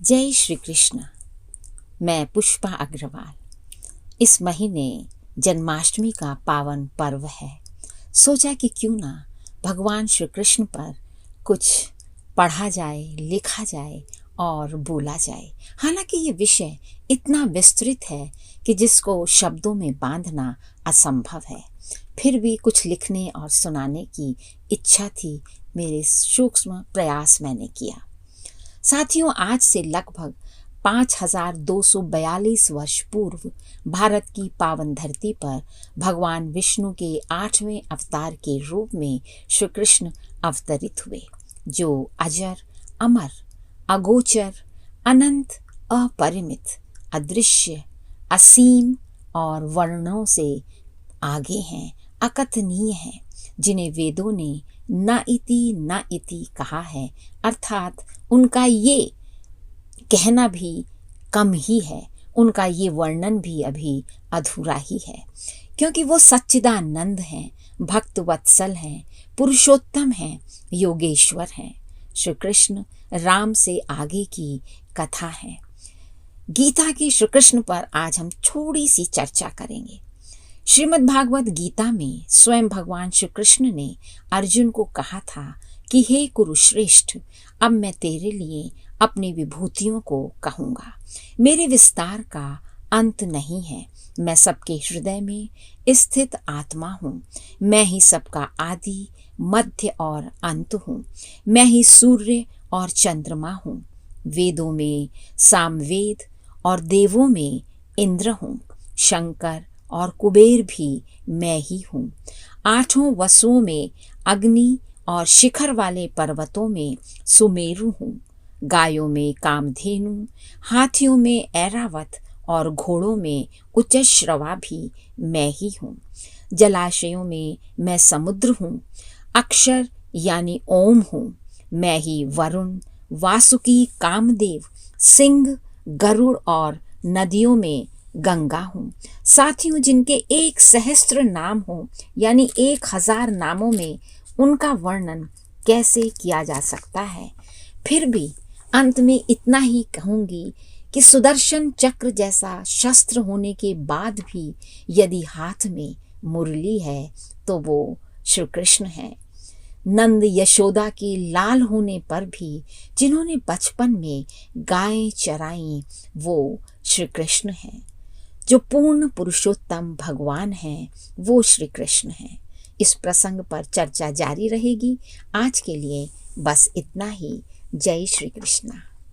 जय श्री कृष्ण। मैं पुष्पा अग्रवाल। इस महीने जन्माष्टमी का पावन पर्व है। सोचा कि क्यों ना भगवान श्री कृष्ण पर कुछ पढ़ा जाए, लिखा जाए और बोला जाए। हालांकि ये विषय इतना विस्तृत है कि जिसको शब्दों में बांधना असंभव है, फिर भी कुछ लिखने और सुनाने की इच्छा थी। मेरे सूक्ष्म प्रयास मैंने किया। साथियों, आज से लगभग 5242 वर्ष पूर्व भारत की पावन धरती पर भगवान विष्णु के 8वें अवतार के रूप में श्री कृष्ण अवतरित हुए, जो अजर, अमर, अगोचर, अनंत, अपरिमित, अदृश्य, असीम और वर्णों से आगे हैं, अकथनीय हैं, जिन्हें वेदों ने न इति कहा है। अर्थात उनका ये कहना भी कम ही है, उनका ये वर्णन भी अभी अधूरा ही है, क्योंकि वो सच्चिदानंद हैं, भक्त वत्सल हैं, पुरुषोत्तम हैं, योगेश्वर हैं। श्री कृष्ण राम से आगे की कथा है। गीता की श्री कृष्ण पर आज हम थोड़ी सी चर्चा करेंगे। श्रीमद् भागवत गीता में स्वयं भगवान श्री कृष्ण ने अर्जुन को कहा था कि हे कुरुश्रेष्ठ, अब मैं तेरे लिए अपनी विभूतियों को कहूँगा। मेरे विस्तार का अंत नहीं है। मैं सबके हृदय में स्थित आत्मा हूँ। मैं ही सबका आदि, मध्य और अंत हूँ। मैं ही सूर्य और चंद्रमा हूँ। वेदों में सामवेद और देवों में इंद्र हूँ। शंकर और कुबेर भी मैं ही हूँ। 8 वसुओं में अग्नि और शिखर वाले पर्वतों में सुमेरु हूँ। गायों में कामधेनु, हाथियों में ऐरावत और घोड़ों में उच्चश्रवा भी मैं ही हूँ। जलाशयों में मैं समुद्र हूँ। अक्षर यानी ओम हूँ। मैं ही वरुण, वासुकी, कामदेव, सिंह, गरुड़ और नदियों में गंगा हूँ। साथियों, जिनके 1 सहस्त्र नाम हो, यानी 1000 नामों में उनका वर्णन कैसे किया जा सकता है। फिर भी अंत में इतना ही कहूँगी कि सुदर्शन चक्र जैसा शस्त्र होने के बाद भी यदि हाथ में मुरली है तो वो श्री कृष्ण है। नंद यशोदा के लाल होने पर भी जिन्होंने बचपन में गायें चराई, वो श्री कृष्ण हैं। जो पूर्ण पुरुषोत्तम भगवान हैं, वो श्री कृष्ण हैं। इस प्रसंग पर चर्चा जारी रहेगी। आज के लिए बस इतना ही। जय श्री कृष्ण।